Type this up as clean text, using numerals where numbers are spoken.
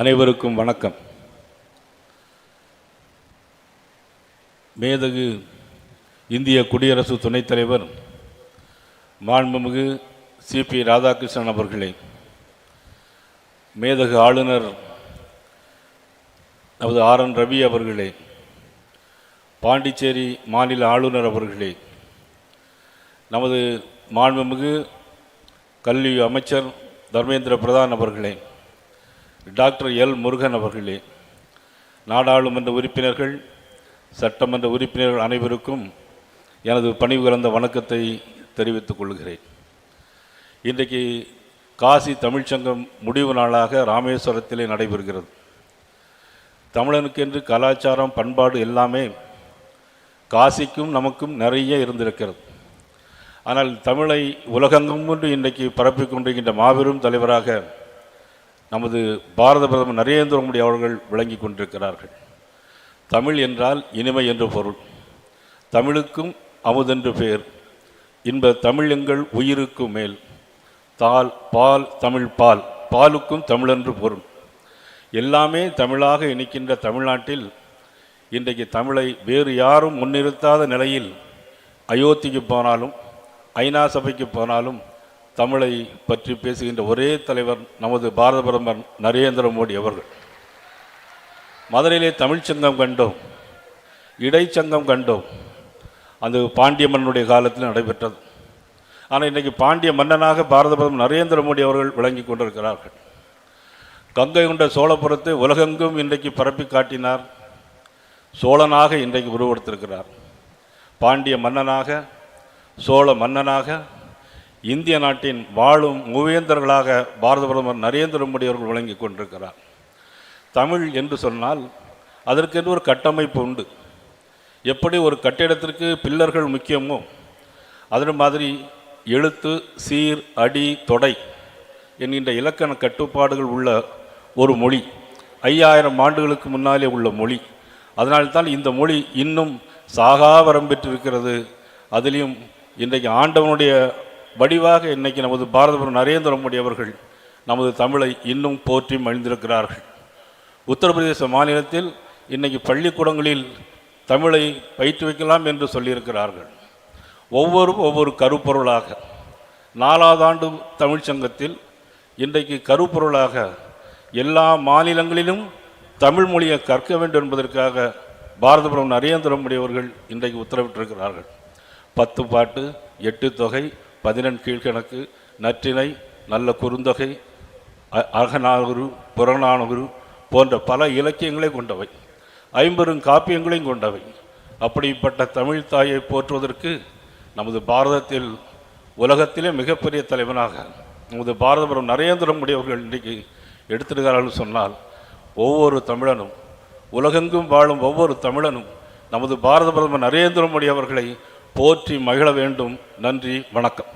அனைவருக்கும் வணக்கம். மேதகு இந்திய குடியரசு துணைத் தலைவர் மாண்புமிகு சிபி ராதாகிருஷ்ணன் அவர்களே, மேதகு ஆளுநர் நமது RN ரவி அவர்களே, பாண்டிச்சேரி மாநில ஆளுநர் அவர்களே, நமது மாண்புமிகு கல்வி அமைச்சர் தர்மேந்திர பிரதான் அவர்களே, டாக்டர் எல் முருகன் அவர்களே, நாடாளுமன்ற உறுப்பினர்கள், சட்டமன்ற உறுப்பினர்கள் அனைவருக்கும் எனது பணிவு கலந்த வணக்கத்தை தெரிவித்துக் கொள்கிறேன். இன்றைக்கு காசி தமிழ்ச்சங்கம் முடிவு நாளாக ராமேஸ்வரத்திலே நடைபெறுகிறது. தமிழனுக்கென்று கலாச்சாரம், பண்பாடு எல்லாமே காசிக்கும் நமக்கும் நிறைய இருந்திருக்கிறது. ஆனால் தமிழை உலகெங்கும் கொண்டு இன்றைக்கு பரப்பிக் கொண்டிருக்கின்ற மாபெரும் தலைவராக நமது பாரத பிரதமர் நரேந்திர மோடி அவர்கள் விளங்கி கொண்டிருக்கிறார்கள். தமிழ் என்றால் இனிமை என்று பொருள். தமிழுக்கும் அமுதென்று பெயர். இன்ப தமிழ் எங்கள் உயிருக்கும் மேல். தால் பால் தமிழ் பால், பாலுக்கும் தமிழென்று பொருள். எல்லாமே தமிழாக இணைக்கின்ற தமிழ்நாட்டில் இன்றைக்கு தமிழை வேறு யாரும் முன்னிறுத்தாத நிலையில் அயோத்திக்கு போனாலும் ஐநா சபைக்கு போனாலும் தமிழை பற்றி பேசுகின்ற ஒரே தலைவர் நமது பாரத பிரதமர் நரேந்திர மோடி அவர்கள். மதுரையிலே தமிழ்ச்சங்கம் கண்டோம், இடைச்சங்கம் கண்டோம். அது பாண்டிய மன்னனுடைய காலத்தில் நடைபெற்றது. ஆனால் இன்றைக்கு பாண்டிய மன்னனாக பாரத பிரதமர் நரேந்திர மோடி அவர்கள் விளங்கி கொண்டிருக்கிறார்கள். கங்கை கொண்ட சோழபுரத்தை உலகெங்கும் இன்றைக்கு பரப்பி காட்டினார். சோழனாக இன்றைக்கு உருவெடுத்திருக்கிறார். பாண்டிய மன்னனாக, சோழ மன்னனாக, இந்திய நாட்டின் வாழும் மூவேந்தர்களாக பாரத பிரதமர் நரேந்திர மோடி அவர்கள் விளங்கி கொண்டிருக்கிறார். தமிழ் என்று சொன்னால் அதற்கென்று ஒரு கட்டமைப்பு உண்டு. எப்படி ஒரு கட்டிடத்திற்கு பில்லர்கள் முக்கியமோ அதே மாதிரி எழுத்து, சீர், அடி, தொடை என்கின்ற இலக்கண கட்டுப்பாடுகள் உள்ள ஒரு மொழி. 5000 ஆண்டுகளுக்கு முன்னாலே உள்ள மொழி. அதனால்தான் இந்த மொழி இன்னும் சாகாவரம் பெற்றிருக்கிறது. அதிலையும் இன்றைக்கு ஆண்டவனுடைய வடிவாக இன்றைக்கி நமது பாரத பிரதமர் நரேந்திர மோடி அவர்கள் நமது தமிழை இன்னும் போற்றி மகிழ்ந்திருக்கிறார்கள். உத்தரப்பிரதேச மாநிலத்தில் இன்றைக்கி பள்ளிக்கூடங்களில் தமிழை பயிற்றுவிக்கலாம் என்று சொல்லியிருக்கிறார்கள். ஒவ்வொரு கருப்பொருளாக 4வது ஆண்டு தமிழ்ச்சங்கத்தில் இன்றைக்கு கருப்பொருளாக எல்லா மாநிலங்களிலும் தமிழ் மொழியை கற்க வேண்டும் என்பதற்காக பாரத பிரதமர் நரேந்திர மோடி அவர்கள் இன்றைக்கு உத்தரவிட்டிருக்கிறார்கள். 10 பாட்டு, 8 தொகை, 11 கீழ்கணக்கு, நற்றிணை, நல்ல குறுந்தொகை, அகநானூறு, புறநானூறு போன்ற பல இலக்கியங்களை கொண்டவை, 50 காப்பியங்களையும் கொண்டவை. அப்படிப்பட்ட தமிழ் தாயை போற்றுவதற்கு நமது பாரதத்தில் உலகத்திலே மிகப்பெரிய தலைவனாக நமது பாரத பிரதமர் நரேந்திர மோடி அவர்கள் இன்றைக்கு எடுத்திருக்கிறார்கள் சொன்னால், ஒவ்வொரு தமிழனும், உலகெங்கும் வாழும் ஒவ்வொரு தமிழனும் நமது பாரத பிரதமர் நரேந்திர மோடி அவர்களை போற்றி மகிழ வேண்டும். நன்றி, வணக்கம்.